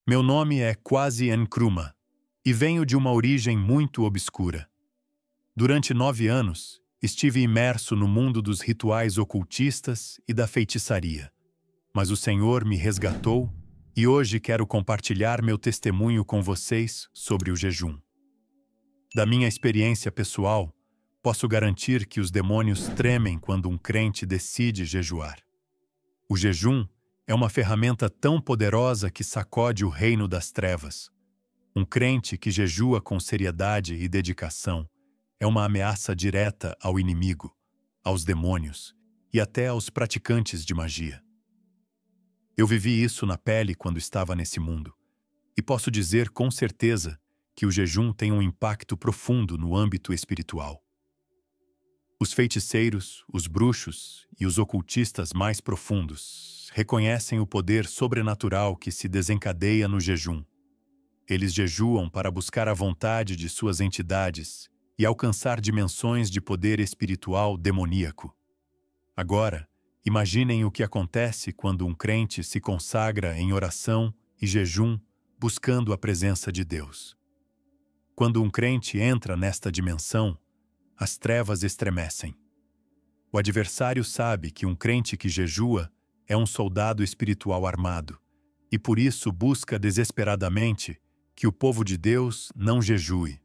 Meu nome é Kwasi Nkrumah e venho de uma origem muito obscura. Durante 9 anos, estive imerso no mundo dos rituais ocultistas e da feitiçaria. Mas o Senhor me resgatou e hoje quero compartilhar meu testemunho com vocês sobre o jejum. Da minha experiência pessoal, posso garantir que os demônios tremem quando um crente decide jejuar. O jejum é uma ferramenta tão poderosa que sacode o reino das trevas. Um crente que jejua com seriedade e dedicação é uma ameaça direta ao inimigo, aos demônios e até aos praticantes de magia. Eu vivi isso na pele quando estava nesse mundo, e posso dizer com certeza que o jejum tem um impacto profundo no âmbito espiritual. Os feiticeiros, os bruxos e os ocultistas mais profundos reconhecem o poder sobrenatural que se desencadeia no jejum. Eles jejuam para buscar a vontade de suas entidades e alcançar dimensões de poder espiritual demoníaco. Agora, imaginem o que acontece quando um crente se consagra em oração e jejum buscando a presença de Deus. Quando um crente entra nesta dimensão, as trevas estremecem. O adversário sabe que um crente que jejua é um soldado espiritual armado e por isso busca desesperadamente que o povo de Deus não jejue.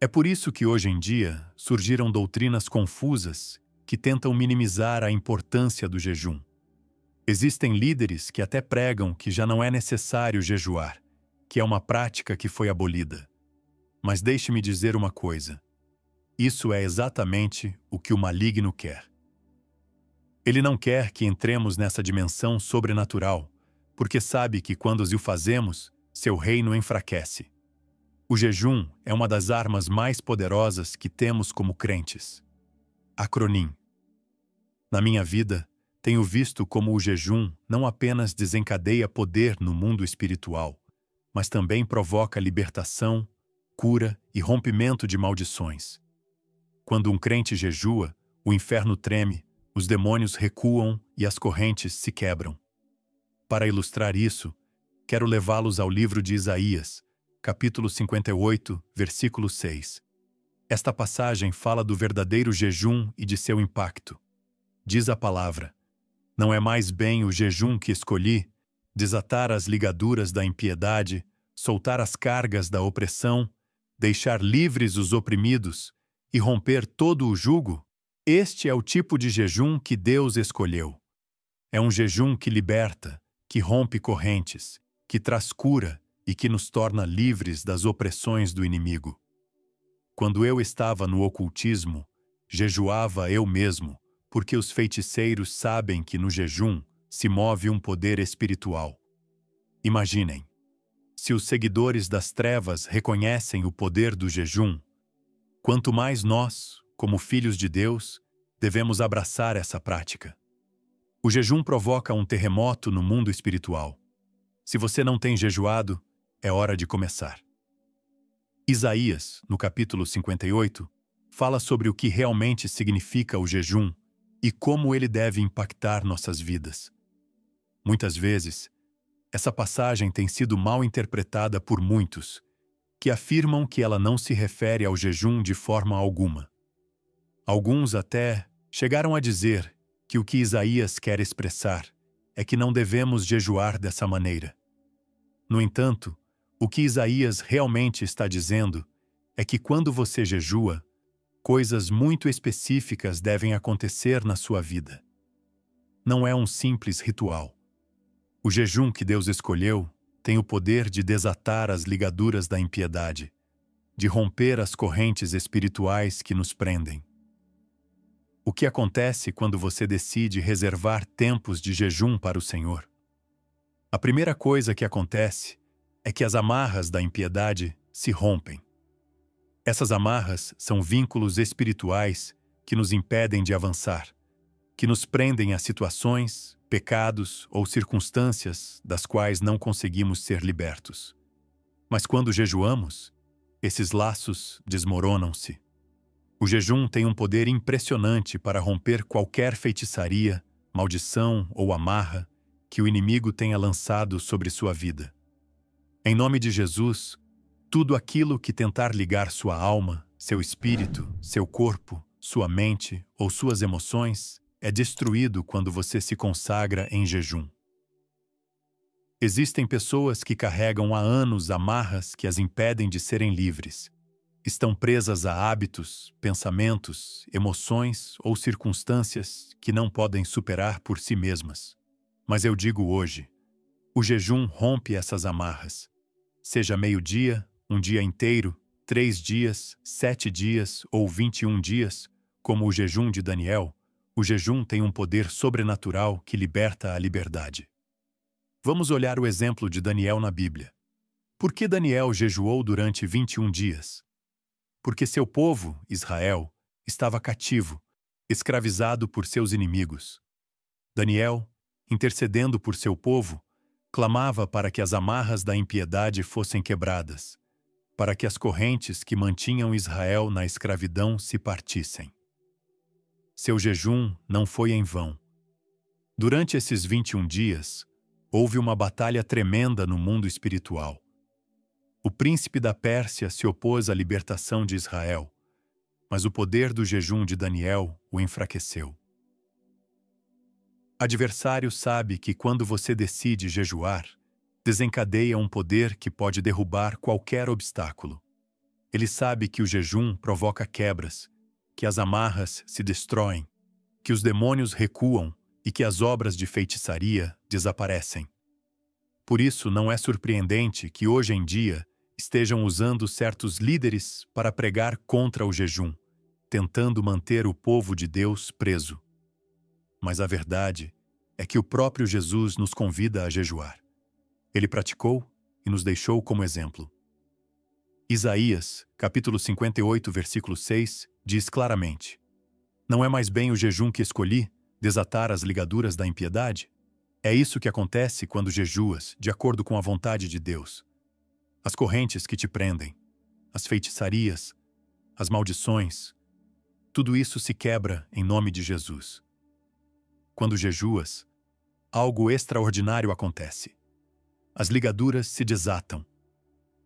É por isso que hoje em dia surgiram doutrinas confusas que tentam minimizar a importância do jejum. Existem líderes que até pregam que já não é necessário jejuar, que é uma prática que foi abolida. Mas deixe-me dizer uma coisa. Isso é exatamente o que o maligno quer. Ele não quer que entremos nessa dimensão sobrenatural, porque sabe que quando o fazemos, seu reino enfraquece. O jejum é uma das armas mais poderosas que temos como crentes. Acronim. Na minha vida, tenho visto como o jejum não apenas desencadeia poder no mundo espiritual, mas também provoca libertação, cura e rompimento de maldições. Quando um crente jejua, o inferno treme, os demônios recuam e as correntes se quebram. Para ilustrar isso, quero levá-los ao livro de Isaías, capítulo 58, versículo 6. Esta passagem fala do verdadeiro jejum e de seu impacto. Diz a palavra: não é mais bem o jejum que escolhi, desatar as ligaduras da impiedade, soltar as cargas da opressão, deixar livres os oprimidos e romper todo o jugo? Este é o tipo de jejum que Deus escolheu. É um jejum que liberta, que rompe correntes, que traz cura e que nos torna livres das opressões do inimigo. Quando eu estava no ocultismo, jejuava eu mesmo, porque os feiticeiros sabem que no jejum se move um poder espiritual. Imaginem, se os seguidores das trevas reconhecem o poder do jejum, quanto mais nós, como filhos de Deus, devemos abraçar essa prática. O jejum provoca um terremoto no mundo espiritual. Se você não tem jejuado, é hora de começar. Isaías, no capítulo 58, fala sobre o que realmente significa o jejum e como ele deve impactar nossas vidas. Muitas vezes, essa passagem tem sido mal interpretada por muitos, que afirmam que ela não se refere ao jejum de forma alguma. Alguns até chegaram a dizer que o que Isaías quer expressar é que não devemos jejuar dessa maneira. No entanto, o que Isaías realmente está dizendo é que quando você jejua, coisas muito específicas devem acontecer na sua vida. Não é um simples ritual. O jejum que Deus escolheu tem o poder de desatar as ligaduras da impiedade, de romper as correntes espirituais que nos prendem. O que acontece quando você decide reservar tempos de jejum para o Senhor? A primeira coisa que acontece é que as amarras da impiedade se rompem. Essas amarras são vínculos espirituais que nos impedem de avançar, que nos prendem a situações, pecados ou circunstâncias das quais não conseguimos ser libertos. Mas quando jejuamos, esses laços desmoronam-se. O jejum tem um poder impressionante para romper qualquer feitiçaria, maldição ou amarra que o inimigo tenha lançado sobre sua vida. Em nome de Jesus, tudo aquilo que tentar ligar sua alma, seu espírito, seu corpo, sua mente ou suas emoções é destruído quando você se consagra em jejum. Existem pessoas que carregam há anos amarras que as impedem de serem livres. Estão presas a hábitos, pensamentos, emoções ou circunstâncias que não podem superar por si mesmas. Mas eu digo hoje, o jejum rompe essas amarras. Seja meio-dia, um dia inteiro, 3 dias, 7 dias ou 21 dias, como o jejum de Daniel, o jejum tem um poder sobrenatural que liberta a liberdade. Vamos olhar o exemplo de Daniel na Bíblia. Por que Daniel jejuou durante 21 dias? Porque seu povo, Israel, estava cativo, escravizado por seus inimigos. Daniel, intercedendo por seu povo, clamava para que as amarras da impiedade fossem quebradas, para que as correntes que mantinham Israel na escravidão se partissem. Seu jejum não foi em vão. Durante esses 21 dias, houve uma batalha tremenda no mundo espiritual. O príncipe da Pérsia se opôs à libertação de Israel, mas o poder do jejum de Daniel o enfraqueceu. Adversário sabe que quando você decide jejuar, desencadeia um poder que pode derrubar qualquer obstáculo. Ele sabe que o jejum provoca quebras, que as amarras se destroem, que os demônios recuam e que as obras de feitiçaria desaparecem. Por isso, não é surpreendente que hoje em dia estejam usando certos líderes para pregar contra o jejum, tentando manter o povo de Deus preso. Mas a verdade é que o próprio Jesus nos convida a jejuar. Ele praticou e nos deixou como exemplo. Isaías, capítulo 58, versículo 6, diz claramente: Não é mais bem o jejum que escolhi, desatar as ligaduras da impiedade? É isso que acontece quando jejuas, de acordo com a vontade de Deus. As correntes que te prendem, as feitiçarias, as maldições, tudo isso se quebra em nome de Jesus. Quando jejuas, algo extraordinário acontece. As ligaduras se desatam.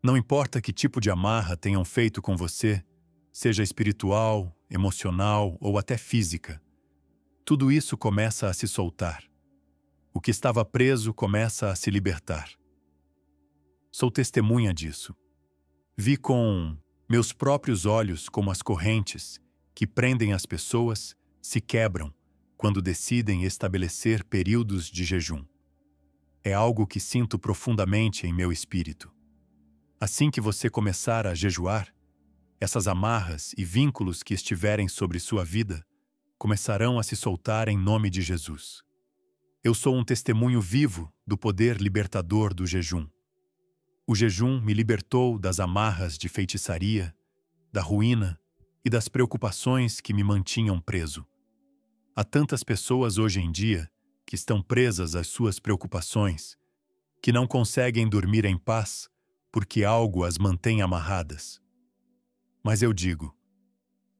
Não importa que tipo de amarra tenham feito com você, seja espiritual, emocional ou até física, tudo isso começa a se soltar. O que estava preso começa a se libertar. Sou testemunha disso. Vi com meus próprios olhos como as correntes que prendem as pessoas se quebram quando decidem estabelecer períodos de jejum. É algo que sinto profundamente em meu espírito. Assim que você começar a jejuar, essas amarras e vínculos que estiverem sobre sua vida começarão a se soltar em nome de Jesus. Eu sou um testemunho vivo do poder libertador do jejum. O jejum me libertou das amarras de feitiçaria, da ruína e das preocupações que me mantinham preso. Há tantas pessoas hoje em dia que estão presas às suas preocupações, que não conseguem dormir em paz porque algo as mantém amarradas. Mas eu digo,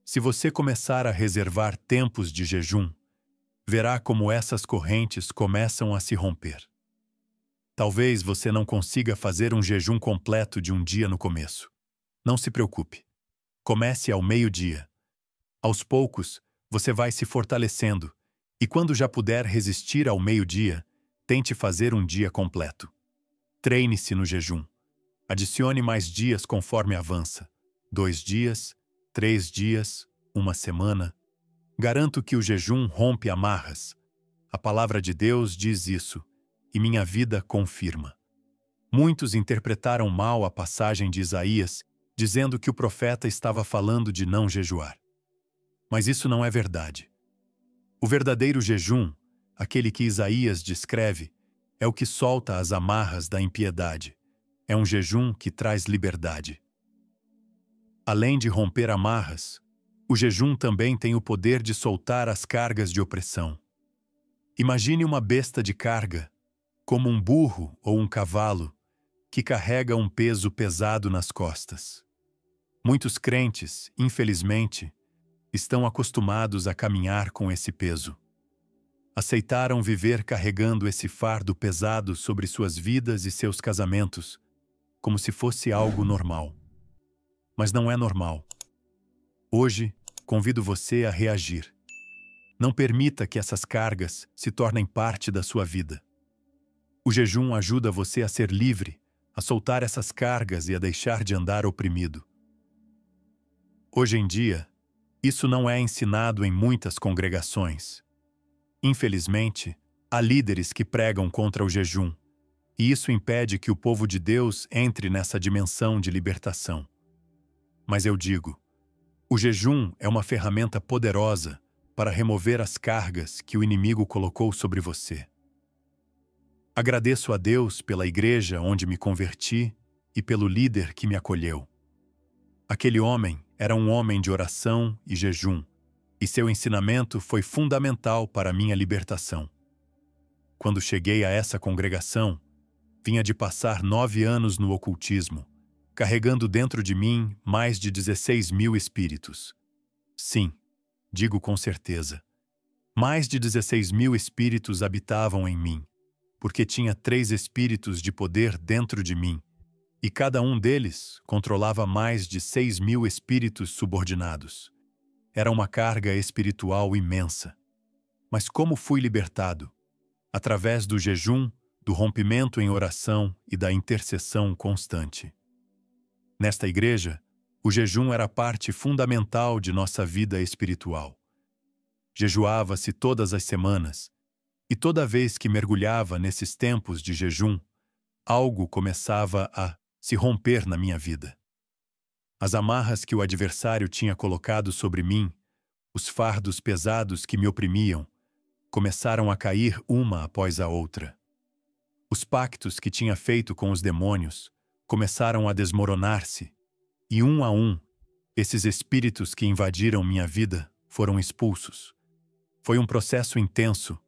se você começar a reservar tempos de jejum, verá como essas correntes começam a se romper. Talvez você não consiga fazer um jejum completo de um dia no começo. Não se preocupe. Comece ao meio-dia. Aos poucos, você vai se fortalecendo, e quando já puder resistir ao meio-dia, tente fazer um dia completo. Treine-se no jejum. Adicione mais dias conforme avança. 2 dias, 3 dias, 1 semana. Garanto que o jejum rompe amarras. A palavra de Deus diz isso, e minha vida confirma. Muitos interpretaram mal a passagem de Isaías, dizendo que o profeta estava falando de não jejuar. Mas isso não é verdade. O verdadeiro jejum, aquele que Isaías descreve, é o que solta as amarras da impiedade. É um jejum que traz liberdade. Além de romper amarras, o jejum também tem o poder de soltar as cargas de opressão. Imagine uma besta de carga, como um burro ou um cavalo, que carrega um peso pesado nas costas. Muitos crentes, infelizmente, estão acostumados a caminhar com esse peso. Aceitaram viver carregando esse fardo pesado sobre suas vidas e seus casamentos, como se fosse algo normal. Mas não é normal. Hoje, convido você a reagir. Não permita que essas cargas se tornem parte da sua vida. O jejum ajuda você a ser livre, a soltar essas cargas e a deixar de andar oprimido. Hoje em dia, isso não é ensinado em muitas congregações. Infelizmente, há líderes que pregam contra o jejum, e isso impede que o povo de Deus entre nessa dimensão de libertação. Mas eu digo, o jejum é uma ferramenta poderosa para remover as cargas que o inimigo colocou sobre você. Agradeço a Deus pela igreja onde me converti e pelo líder que me acolheu. Aquele homem era um homem de oração e jejum, e seu ensinamento foi fundamental para a minha libertação. Quando cheguei a essa congregação, vinha de passar 9 anos no ocultismo, carregando dentro de mim mais de 16.000 espíritos. Sim, digo com certeza, mais de 16.000 espíritos habitavam em mim, porque tinha 3 espíritos de poder dentro de mim, e cada um deles controlava mais de 6.000 espíritos subordinados. Era uma carga espiritual imensa. Mas como fui libertado? Através do jejum, do rompimento em oração e da intercessão constante. Nesta igreja, o jejum era parte fundamental de nossa vida espiritual. Jejuava-se todas as semanas, e toda vez que mergulhava nesses tempos de jejum, algo começava a se romper na minha vida. As amarras que o adversário tinha colocado sobre mim, os fardos pesados que me oprimiam, começaram a cair uma após a outra. Os pactos que tinha feito com os demônios começaram a desmoronar-se, e um a um, esses espíritos que invadiram minha vida foram expulsos. Foi um processo intenso,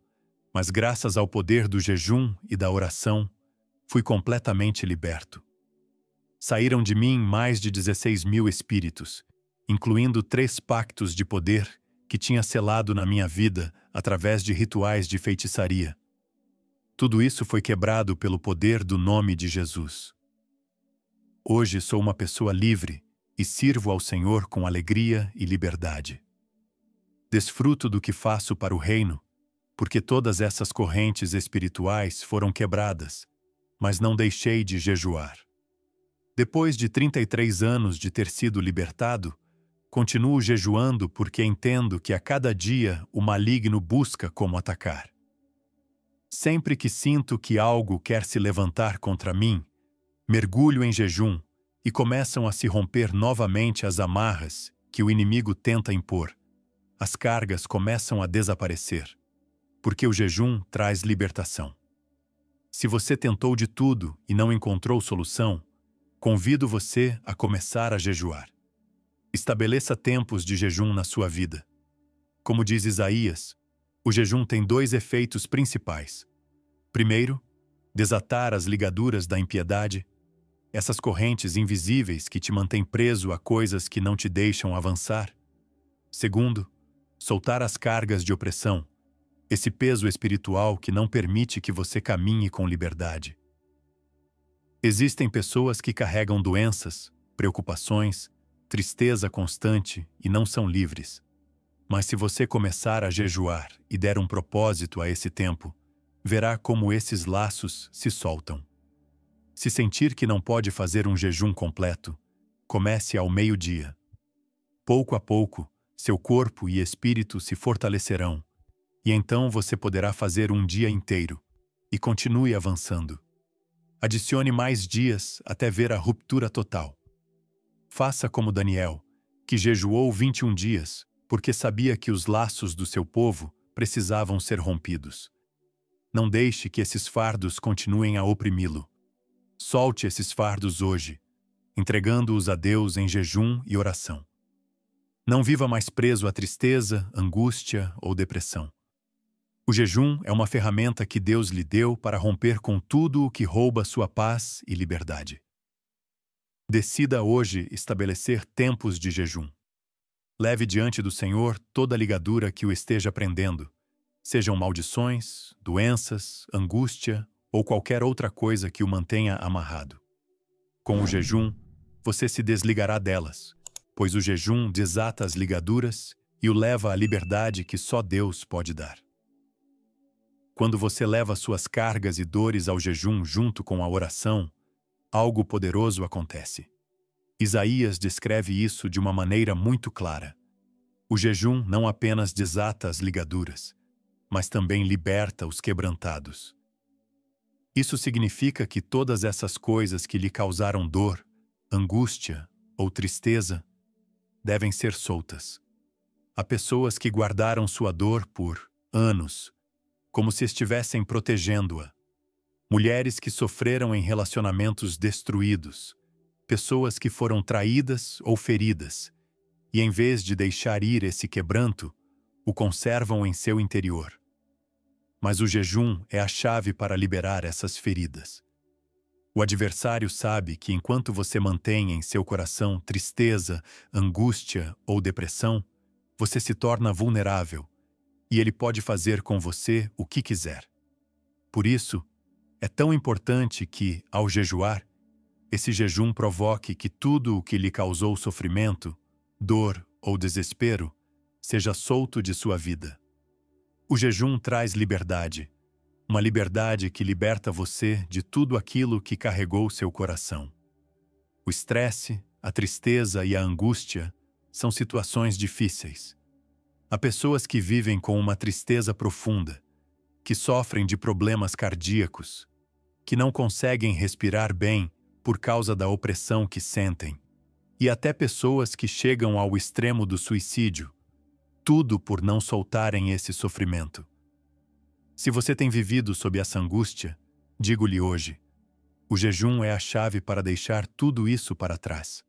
mas graças ao poder do jejum e da oração, fui completamente liberto. Saíram de mim mais de 16.000 espíritos, incluindo 3 pactos de poder que tinha selado na minha vida através de rituais de feitiçaria. Tudo isso foi quebrado pelo poder do nome de Jesus. Hoje sou uma pessoa livre e sirvo ao Senhor com alegria e liberdade. Desfruto do que faço para o reino, porque todas essas correntes espirituais foram quebradas, mas não deixei de jejuar. Depois de 33 anos de ter sido libertado, continuo jejuando porque entendo que a cada dia o maligno busca como atacar. Sempre que sinto que algo quer se levantar contra mim, mergulho em jejum e começam a se romper novamente as amarras que o inimigo tenta impor. As cargas começam a desaparecer, porque o jejum traz libertação. Se você tentou de tudo e não encontrou solução, convido você a começar a jejuar. Estabeleça tempos de jejum na sua vida. Como diz Isaías, o jejum tem 2 efeitos principais. Primeiro, desatar as ligaduras da impiedade, essas correntes invisíveis que te mantêm preso a coisas que não te deixam avançar. Segundo, soltar as cargas de opressão, esse peso espiritual que não permite que você caminhe com liberdade. Existem pessoas que carregam doenças, preocupações, tristeza constante e não são livres. Mas se você começar a jejuar e der um propósito a esse tempo, verá como esses laços se soltam. Se sentir que não pode fazer um jejum completo, comece ao meio-dia. Pouco a pouco, seu corpo e espírito se fortalecerão, e então você poderá fazer um dia inteiro, e continue avançando. Adicione mais dias até ver a ruptura total. Faça como Daniel, que jejuou 21 dias, porque sabia que os laços do seu povo precisavam ser rompidos. Não deixe que esses fardos continuem a oprimi-lo. Solte esses fardos hoje, entregando-os a Deus em jejum e oração. Não viva mais preso à tristeza, angústia ou depressão. O jejum é uma ferramenta que Deus lhe deu para romper com tudo o que rouba sua paz e liberdade. Decida hoje estabelecer tempos de jejum. Leve diante do Senhor toda ligadura que o esteja prendendo, sejam maldições, doenças, angústia ou qualquer outra coisa que o mantenha amarrado. Com o jejum, você se desligará delas, pois o jejum desata as ligaduras e o leva à liberdade que só Deus pode dar. Quando você leva suas cargas e dores ao jejum junto com a oração, algo poderoso acontece. Isaías descreve isso de uma maneira muito clara. O jejum não apenas desata as ligaduras, mas também liberta os quebrantados. Isso significa que todas essas coisas que lhe causaram dor, angústia ou tristeza devem ser soltas. Há pessoas que guardaram sua dor por anos, como se estivessem protegendo-a. Mulheres que sofreram em relacionamentos destruídos, pessoas que foram traídas ou feridas, e em vez de deixar ir esse quebranto, o conservam em seu interior. Mas o jejum é a chave para liberar essas feridas. O adversário sabe que enquanto você mantém em seu coração tristeza, angústia ou depressão, você se torna vulnerável, e ele pode fazer com você o que quiser. Por isso, é tão importante que, ao jejuar, esse jejum provoque que tudo o que lhe causou sofrimento, dor ou desespero seja solto de sua vida. O jejum traz liberdade, uma liberdade que liberta você de tudo aquilo que carregou seu coração. O estresse, a tristeza e a angústia são situações difíceis. Há pessoas que vivem com uma tristeza profunda, que sofrem de problemas cardíacos, que não conseguem respirar bem por causa da opressão que sentem, e até pessoas que chegam ao extremo do suicídio, tudo por não soltarem esse sofrimento. Se você tem vivido sob essa angústia, digo-lhe hoje, o jejum é a chave para deixar tudo isso para trás.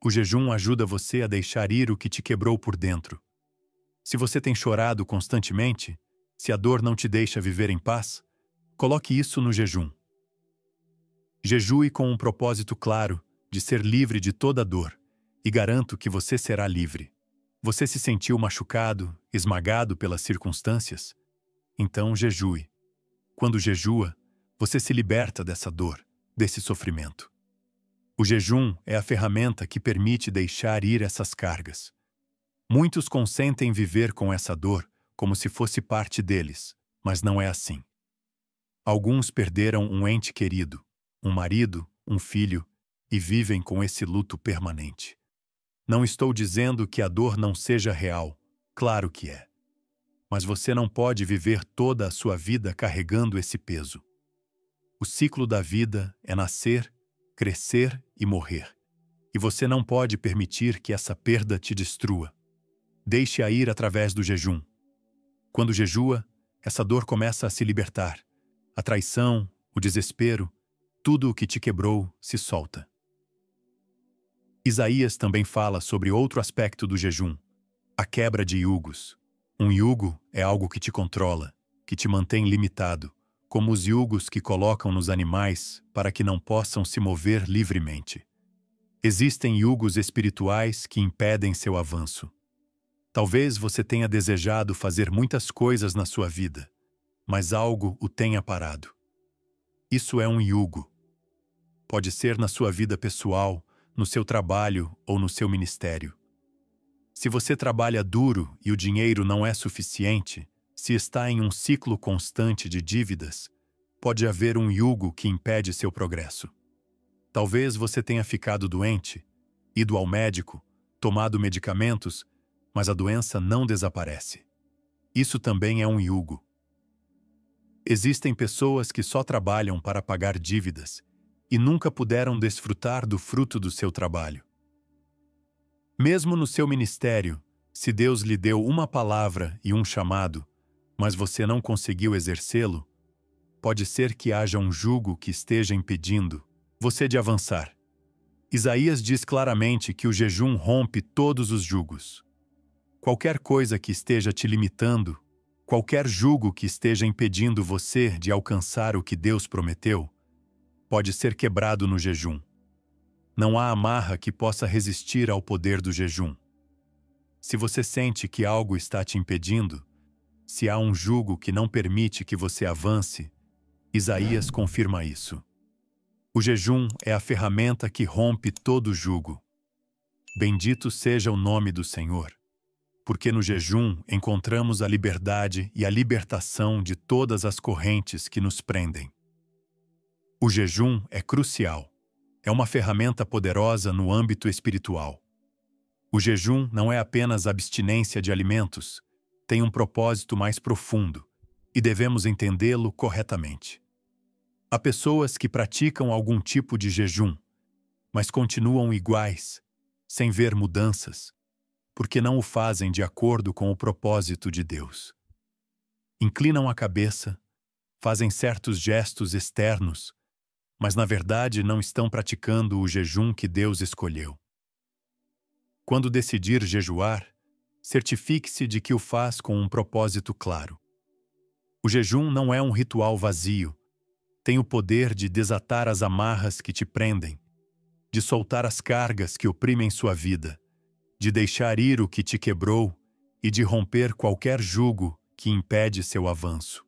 O jejum ajuda você a deixar ir o que te quebrou por dentro. Se você tem chorado constantemente, se a dor não te deixa viver em paz, coloque isso no jejum. Jejue com um propósito claro de ser livre de toda dor, e garanto que você será livre. Você se sentiu machucado, esmagado pelas circunstâncias? Então jejue. Quando jejua, você se liberta dessa dor, desse sofrimento. O jejum é a ferramenta que permite deixar ir essas cargas. Muitos consentem viver com essa dor como se fosse parte deles, mas não é assim. Alguns perderam um ente querido, um marido, um filho, e vivem com esse luto permanente. Não estou dizendo que a dor não seja real, claro que é. Mas você não pode viver toda a sua vida carregando esse peso. O ciclo da vida é nascer, crescer e morrer. E você não pode permitir que essa perda te destrua. Deixe-a ir através do jejum. Quando jejua, essa dor começa a se libertar. A traição, o desespero, tudo o que te quebrou se solta. Isaías também fala sobre outro aspecto do jejum, a quebra de jugos. Um jugo é algo que te controla, que te mantém limitado, como os jugos que colocam nos animais para que não possam se mover livremente. Existem jugos espirituais que impedem seu avanço. Talvez você tenha desejado fazer muitas coisas na sua vida, mas algo o tenha parado. Isso é um jugo. Pode ser na sua vida pessoal, no seu trabalho ou no seu ministério. Se você trabalha duro e o dinheiro não é suficiente, se está em um ciclo constante de dívidas, pode haver um jugo que impede seu progresso. Talvez você tenha ficado doente, ido ao médico, tomado medicamentos, mas a doença não desaparece. Isso também é um jugo. Existem pessoas que só trabalham para pagar dívidas e nunca puderam desfrutar do fruto do seu trabalho. Mesmo no seu ministério, se Deus lhe deu uma palavra e um chamado, mas você não conseguiu exercê-lo, pode ser que haja um jugo que esteja impedindo você de avançar. Isaías diz claramente que o jejum rompe todos os jugos. Qualquer coisa que esteja te limitando, qualquer jugo que esteja impedindo você de alcançar o que Deus prometeu, pode ser quebrado no jejum. Não há amarra que possa resistir ao poder do jejum. Se você sente que algo está te impedindo, Se há um jugo que não permite que você avance, Isaías confirma isso. O jejum é a ferramenta que rompe todo jugo. Bendito seja o nome do Senhor, porque no jejum encontramos a liberdade e a libertação de todas as correntes que nos prendem. O jejum é crucial. É uma ferramenta poderosa no âmbito espiritual. O jejum não é apenas abstinência de alimentos, tem um propósito mais profundo, e devemos entendê-lo corretamente. Há pessoas que praticam algum tipo de jejum, mas continuam iguais, sem ver mudanças, porque não o fazem de acordo com o propósito de Deus. Inclinam a cabeça, fazem certos gestos externos, mas na verdade não estão praticando o jejum que Deus escolheu. Quando decidir jejuar, certifique-se de que o faz com um propósito claro. O jejum não é um ritual vazio. Tem o poder de desatar as amarras que te prendem, de soltar as cargas que oprimem sua vida, de deixar ir o que te quebrou e de romper qualquer jugo que impede seu avanço.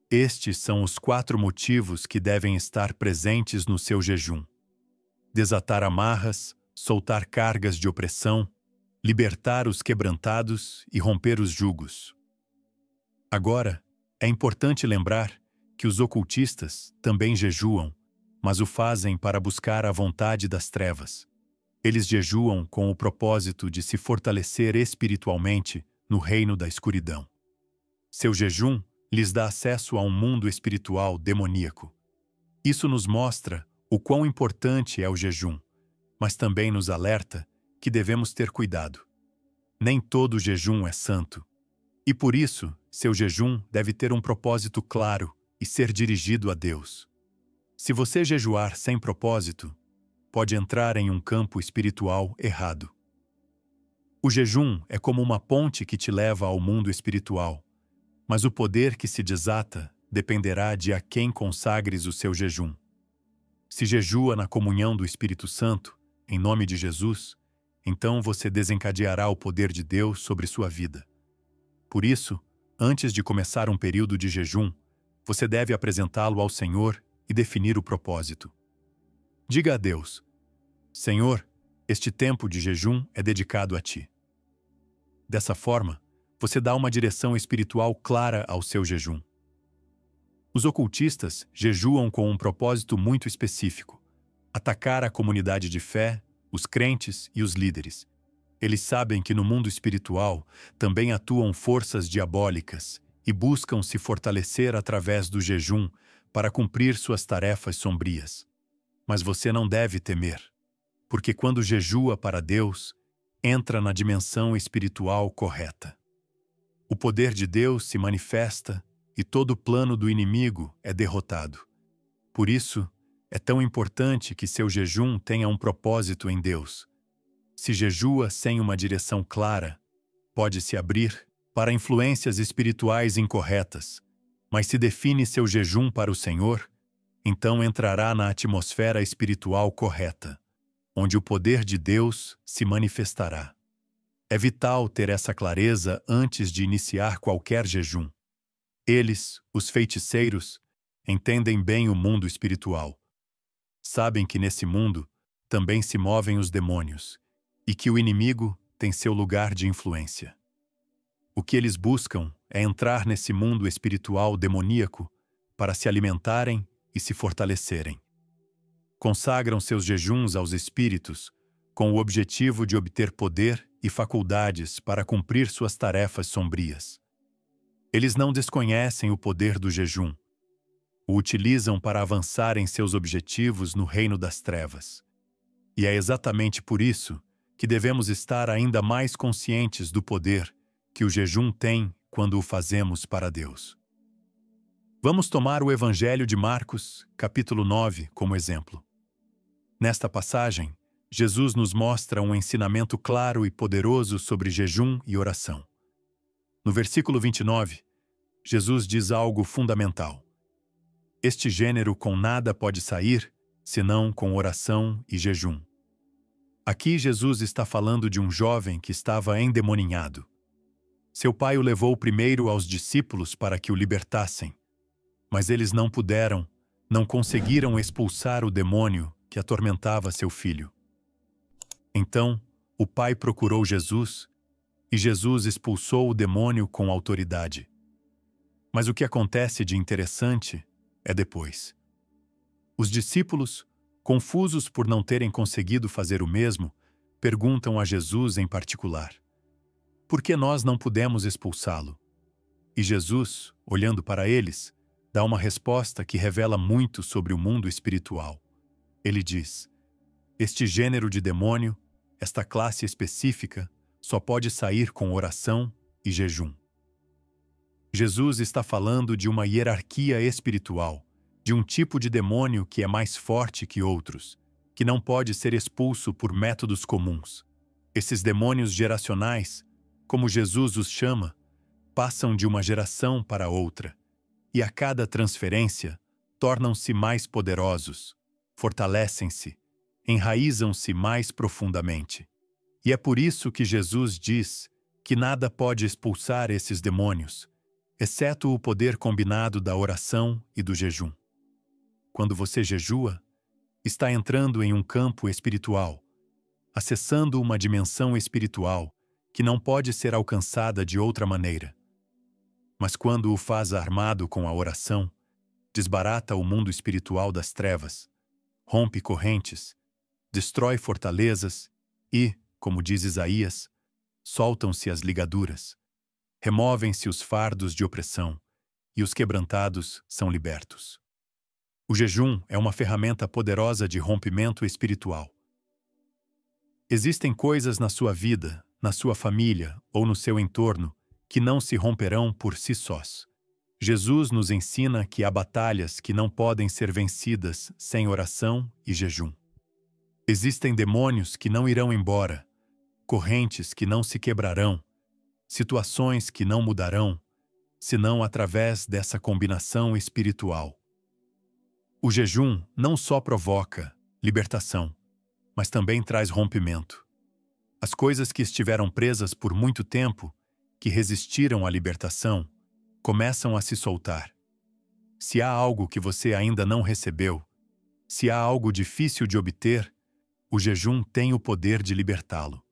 Estes são os 4 motivos que devem estar presentes no seu jejum: desatar amarras, soltar cargas de opressão, libertar os quebrantados e romper os jugos. Agora, é importante lembrar que os ocultistas também jejuam, mas o fazem para buscar a vontade das trevas. Eles jejuam com o propósito de se fortalecer espiritualmente no reino da escuridão. Seu jejum lhes dá acesso a um mundo espiritual demoníaco. Isso nos mostra o quão importante é o jejum, mas também nos alerta que devemos ter cuidado. Nem todo jejum é santo, e por isso seu jejum deve ter um propósito claro e ser dirigido a Deus. Se você jejuar sem propósito, pode entrar em um campo espiritual errado. O jejum é como uma ponte que te leva ao mundo espiritual, mas o poder que se desata dependerá de a quem consagres o seu jejum. Se jejua na comunhão do Espírito Santo, em nome de Jesus, então você desencadeará o poder de Deus sobre sua vida. Por isso, antes de começar um período de jejum, você deve apresentá-lo ao Senhor e definir o propósito. Diga a Deus: Senhor, este tempo de jejum é dedicado a Ti. Dessa forma, você dá uma direção espiritual clara ao seu jejum. Os ocultistas jejuam com um propósito muito específico: atacar a comunidade de fé, os crentes e os líderes. Eles sabem que no mundo espiritual também atuam forças diabólicas e buscam se fortalecer através do jejum para cumprir suas tarefas sombrias. Mas você não deve temer, porque quando jejua para Deus, entra na dimensão espiritual correta. O poder de Deus se manifesta e todo o plano do inimigo é derrotado. Por isso, é tão importante que seu jejum tenha um propósito em Deus. Se jejua sem uma direção clara, pode se abrir para influências espirituais incorretas, mas se define seu jejum para o Senhor, então entrará na atmosfera espiritual correta, onde o poder de Deus se manifestará. É vital ter essa clareza antes de iniciar qualquer jejum. Eles, os feiticeiros, entendem bem o mundo espiritual. Sabem que nesse mundo também se movem os demônios e que o inimigo tem seu lugar de influência. O que eles buscam é entrar nesse mundo espiritual demoníaco para se alimentarem e se fortalecerem. Consagram seus jejuns aos espíritos com o objetivo de obter poder e faculdades para cumprir suas tarefas sombrias. Eles não desconhecem o poder do jejum. O utilizam para avançar em seus objetivos no reino das trevas. E é exatamente por isso que devemos estar ainda mais conscientes do poder que o jejum tem quando o fazemos para Deus. Vamos tomar o Evangelho de Marcos, capítulo 9, como exemplo. Nesta passagem, Jesus nos mostra um ensinamento claro e poderoso sobre jejum e oração. No versículo 29, Jesus diz algo fundamental. Este gênero com nada pode sair, senão com oração e jejum. Aqui Jesus está falando de um jovem que estava endemoninhado. Seu pai o levou primeiro aos discípulos para que o libertassem, mas eles não puderam, não conseguiram expulsar o demônio que atormentava seu filho. Então, o pai procurou Jesus, e Jesus expulsou o demônio com autoridade. Mas o que acontece de interessante é depois. Os discípulos, confusos por não terem conseguido fazer o mesmo, perguntam a Jesus em particular: por que nós não pudemos expulsá-lo? E Jesus, olhando para eles, dá uma resposta que revela muito sobre o mundo espiritual. Ele diz: este gênero de demônio, esta classe específica, só pode sair com oração e jejum. Jesus está falando de uma hierarquia espiritual, de um tipo de demônio que é mais forte que outros, que não pode ser expulso por métodos comuns. Esses demônios geracionais, como Jesus os chama, passam de uma geração para outra, e a cada transferência tornam-se mais poderosos, fortalecem-se, enraizam-se mais profundamente. E é por isso que Jesus diz que nada pode expulsar esses demônios, exceto o poder combinado da oração e do jejum. Quando você jejua, está entrando em um campo espiritual, acessando uma dimensão espiritual que não pode ser alcançada de outra maneira. Mas quando o faz armado com a oração, desbarata o mundo espiritual das trevas, rompe correntes, destrói fortalezas e, como diz Isaías, soltam-se as ligaduras, removem-se os fardos de opressão e os quebrantados são libertos. O jejum é uma ferramenta poderosa de rompimento espiritual. Existem coisas na sua vida, na sua família ou no seu entorno que não se romperão por si sós. Jesus nos ensina que há batalhas que não podem ser vencidas sem oração e jejum. Existem demônios que não irão embora, correntes que não se quebrarão, situações que não mudarão, senão através dessa combinação espiritual. O jejum não só provoca libertação, mas também traz rompimento. As coisas que estiveram presas por muito tempo, que resistiram à libertação, começam a se soltar. Se há algo que você ainda não recebeu, se há algo difícil de obter, o jejum tem o poder de libertá-lo.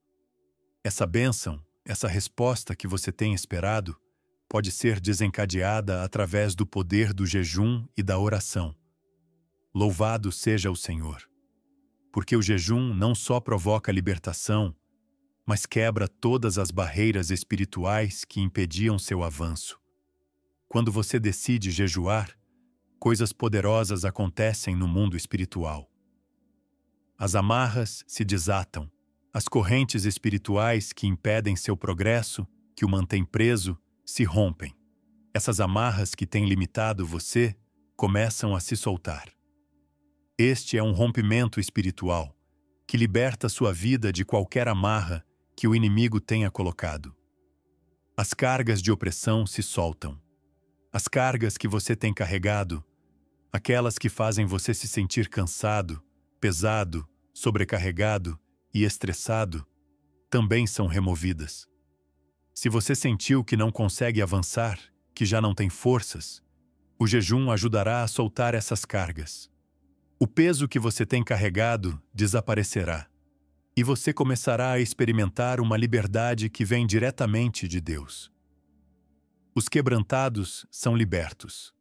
Essa bênção, essa resposta que você tem esperado, pode ser desencadeada através do poder do jejum e da oração. Louvado seja o Senhor! Porque o jejum não só provoca libertação, mas quebra todas as barreiras espirituais que impediam seu avanço. Quando você decide jejuar, coisas poderosas acontecem no mundo espiritual. As amarras se desatam, as correntes espirituais que impedem seu progresso, que o mantêm preso, se rompem. Essas amarras que têm limitado você começam a se soltar. Este é um rompimento espiritual que liberta sua vida de qualquer amarra que o inimigo tenha colocado. As cargas de opressão se soltam. As cargas que você tem carregado, aquelas que fazem você se sentir cansado, pesado, sobrecarregado e estressado, também são removidas. Se você sentiu que não consegue avançar, que já não tem forças, o jejum ajudará a soltar essas cargas. O peso que você tem carregado desaparecerá, e você começará a experimentar uma liberdade que vem diretamente de Deus. Os quebrantados são libertos.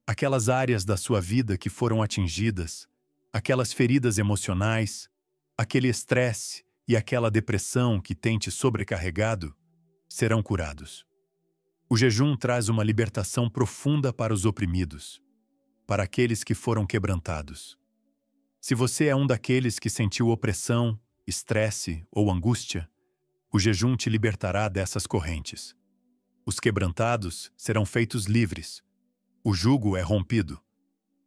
Aquelas áreas da sua vida que foram atingidas, aquelas feridas emocionais, aquele estresse e aquela depressão que tem te sobrecarregado, serão curados. O jejum traz uma libertação profunda para os oprimidos, para aqueles que foram quebrantados. Se você é um daqueles que sentiu opressão, estresse ou angústia, o jejum te libertará dessas correntes. Os quebrantados serão feitos livres. O jugo é rompido.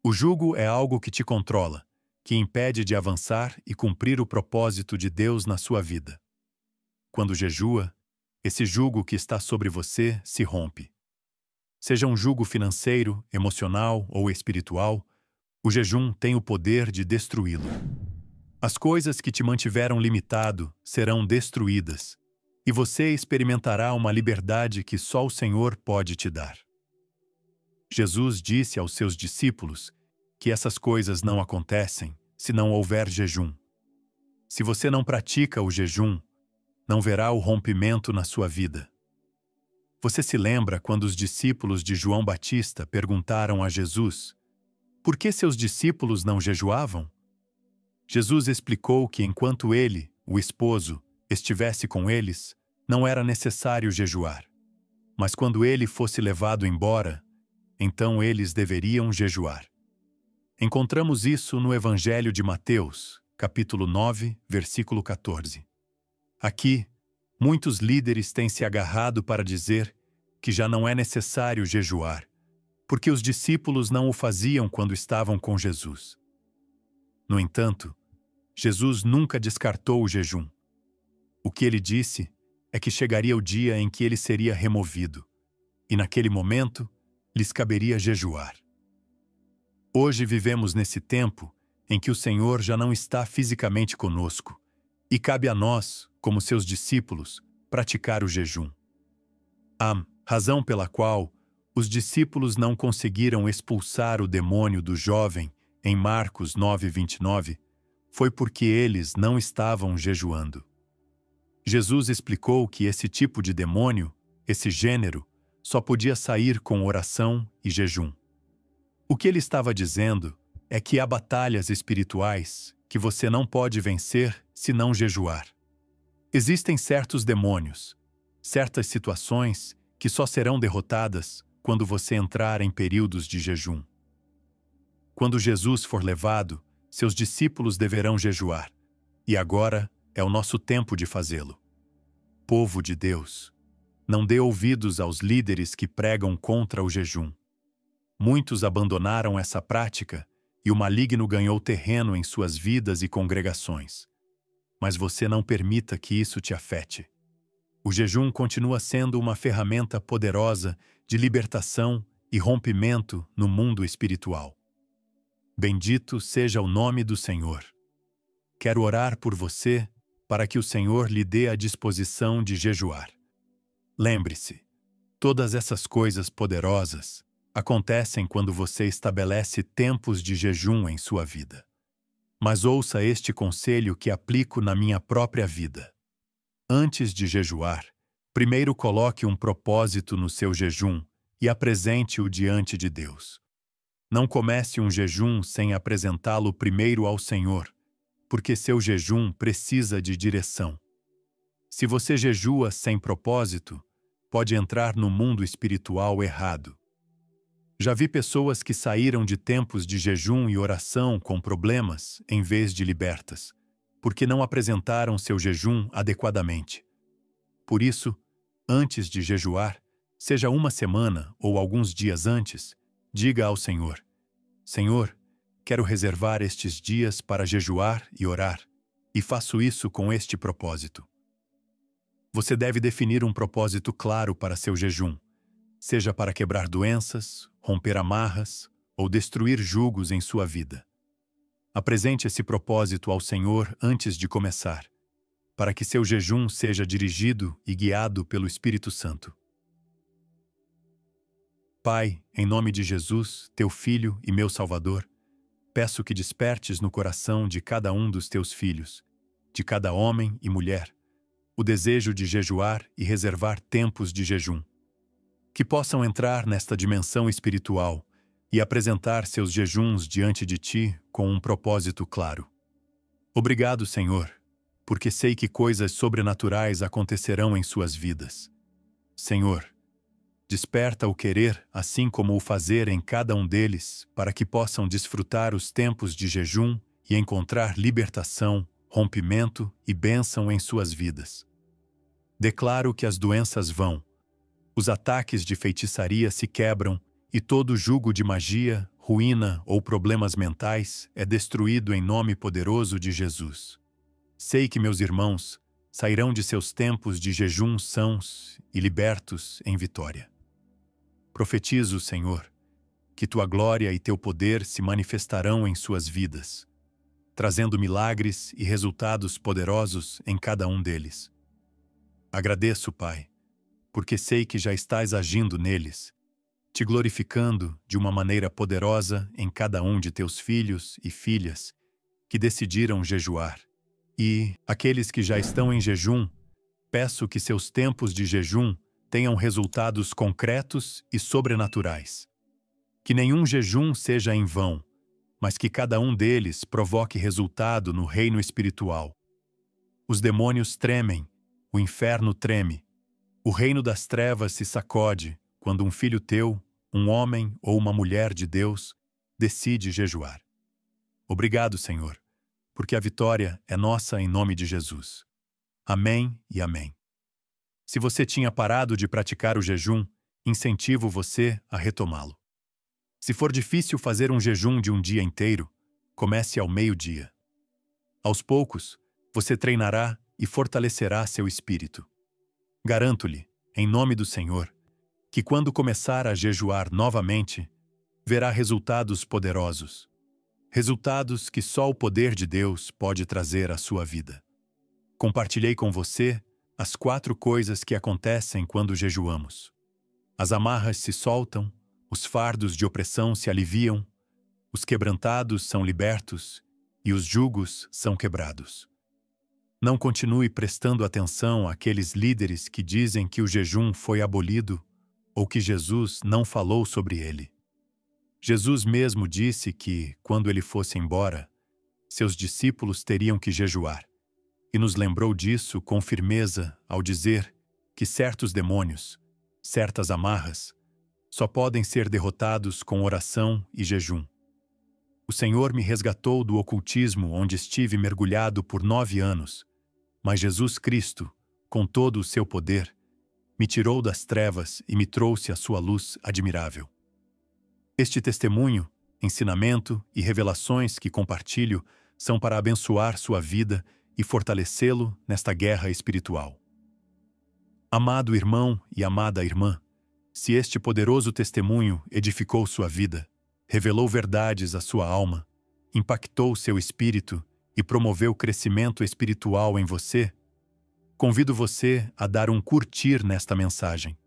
O jugo é algo que te controla, que impede de avançar e cumprir o propósito de Deus na sua vida. Quando jejua, esse jugo que está sobre você se rompe. Seja um jugo financeiro, emocional ou espiritual, o jejum tem o poder de destruí-lo. As coisas que te mantiveram limitado serão destruídas, e você experimentará uma liberdade que só o Senhor pode te dar. Jesus disse aos seus discípulos que essas coisas não acontecem se não houver jejum. Se você não pratica o jejum, não verá o rompimento na sua vida. Você se lembra quando os discípulos de João Batista perguntaram a Jesus por que seus discípulos não jejuavam? Jesus explicou que enquanto ele, o esposo, estivesse com eles, não era necessário jejuar. Mas quando ele fosse levado embora, então eles deveriam jejuar. Encontramos isso no Evangelho de Mateus, capítulo 9, versículo 14. Aqui, muitos líderes têm se agarrado para dizer que já não é necessário jejuar, porque os discípulos não o faziam quando estavam com Jesus. No entanto, Jesus nunca descartou o jejum. O que ele disse é que chegaria o dia em que ele seria removido, e naquele momento lhes caberia jejuar. Hoje vivemos nesse tempo em que o Senhor já não está fisicamente conosco, e cabe a nós, como seus discípulos, praticar o jejum. A razão pela qual os discípulos não conseguiram expulsar o demônio do jovem em Marcos 9:29 foi porque eles não estavam jejuando. Jesus explicou que esse tipo de demônio, esse gênero, só podia sair com oração e jejum. O que ele estava dizendo é que há batalhas espirituais que você não pode vencer se não jejuar. Existem certos demônios, certas situações que só serão derrotadas quando você entrar em períodos de jejum. Quando Jesus for levado, seus discípulos deverão jejuar, e agora é o nosso tempo de fazê-lo. Povo de Deus, não dê ouvidos aos líderes que pregam contra o jejum. Muitos abandonaram essa prática e o maligno ganhou terreno em suas vidas e congregações. Mas você não permita que isso te afete. O jejum continua sendo uma ferramenta poderosa de libertação e rompimento no mundo espiritual. Bendito seja o nome do Senhor. Quero orar por você para que o Senhor lhe dê a disposição de jejuar. Lembre-se, todas essas coisas poderosas acontecem quando você estabelece tempos de jejum em sua vida. Mas ouça este conselho que aplico na minha própria vida. Antes de jejuar, primeiro coloque um propósito no seu jejum e apresente-o diante de Deus. Não comece um jejum sem apresentá-lo primeiro ao Senhor, porque seu jejum precisa de direção. Se você jejua sem propósito, pode entrar no mundo espiritual errado. Já vi pessoas que saíram de tempos de jejum e oração com problemas em vez de libertas, porque não apresentaram seu jejum adequadamente. Por isso, antes de jejuar, seja uma semana ou alguns dias antes, diga ao Senhor: Senhor, quero reservar estes dias para jejuar e orar, e faço isso com este propósito. Você deve definir um propósito claro para seu jejum, seja para quebrar doenças, romper amarras ou destruir julgos em sua vida. Apresente esse propósito ao Senhor antes de começar, para que seu jejum seja dirigido e guiado pelo Espírito Santo. Pai, em nome de Jesus, teu Filho e meu Salvador, peço que despertes no coração de cada um dos teus filhos, de cada homem e mulher, o desejo de jejuar e reservar tempos de jejum. Que possam entrar nesta dimensão espiritual e apresentar seus jejuns diante de ti com um propósito claro. Obrigado, Senhor, porque sei que coisas sobrenaturais acontecerão em suas vidas. Senhor, desperta o querer, assim como o fazer em cada um deles, para que possam desfrutar os tempos de jejum e encontrar libertação, rompimento e bênção em suas vidas. Declaro que as doenças vão, os ataques de feitiçaria se quebram e todo jugo de magia, ruína ou problemas mentais é destruído em nome poderoso de Jesus. Sei que meus irmãos sairão de seus tempos de jejum sãos e libertos em vitória. Profetizo, Senhor, que tua glória e teu poder se manifestarão em suas vidas, trazendo milagres e resultados poderosos em cada um deles. Agradeço, Pai, porque sei que já estás agindo neles, te glorificando de uma maneira poderosa em cada um de teus filhos e filhas que decidiram jejuar. E aqueles que já estão em jejum, peço que seus tempos de jejum tenham resultados concretos e sobrenaturais. Que nenhum jejum seja em vão, mas que cada um deles provoque resultado no reino espiritual. Os demônios tremem, o inferno treme, o reino das trevas se sacode quando um filho teu, um homem ou uma mulher de Deus, decide jejuar. Obrigado, Senhor, porque a vitória é nossa em nome de Jesus. Amém e amém. Se você tinha parado de praticar o jejum, incentivo você a retomá-lo. Se for difícil fazer um jejum de um dia inteiro, comece ao meio-dia. Aos poucos, você treinará e fortalecerá seu espírito. Garanto-lhe, em nome do Senhor, que quando começar a jejuar novamente, verá resultados poderosos. Resultados que só o poder de Deus pode trazer à sua vida. Compartilhei com você as 4 coisas que acontecem quando jejuamos. As amarras se soltam, os fardos de opressão se aliviam, os quebrantados são libertos e os jugos são quebrados. Não continue prestando atenção àqueles líderes que dizem que o jejum foi abolido ou que Jesus não falou sobre ele. Jesus mesmo disse que, quando ele fosse embora, seus discípulos teriam que jejuar, e nos lembrou disso com firmeza ao dizer que certos demônios, certas amarras, só podem ser derrotados com oração e jejum. O Senhor me resgatou do ocultismo onde estive mergulhado por 9 anos, mas Jesus Cristo, com todo o seu poder, me tirou das trevas e me trouxe a sua luz admirável. Este testemunho, ensinamento e revelações que compartilho são para abençoar sua vida e fortalecê-lo nesta guerra espiritual. Amado irmão e amada irmã, se este poderoso testemunho edificou sua vida, revelou verdades à sua alma, impactou seu espírito e promoveu crescimento espiritual em você, convido você a dar um curtir nesta mensagem.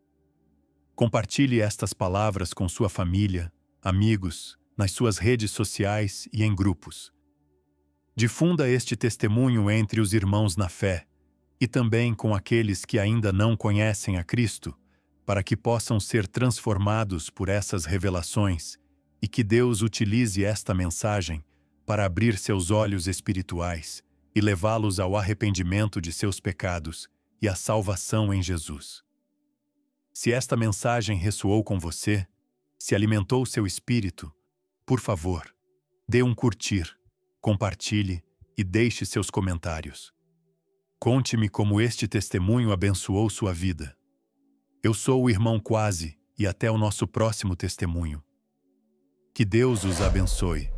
Compartilhe estas palavras com sua família, amigos, nas suas redes sociais e em grupos. Difunda este testemunho entre os irmãos na fé e também com aqueles que ainda não conhecem a Cristo, para que possam ser transformados por essas revelações e que Deus utilize esta mensagem para abrir seus olhos espirituais e levá-los ao arrependimento de seus pecados e à salvação em Jesus. Se esta mensagem ressoou com você, se alimentou seu espírito, por favor, dê um curtir, compartilhe e deixe seus comentários. Conte-me como este testemunho abençoou sua vida. Eu sou o irmão Quase e até o nosso próximo testemunho. Que Deus os abençoe.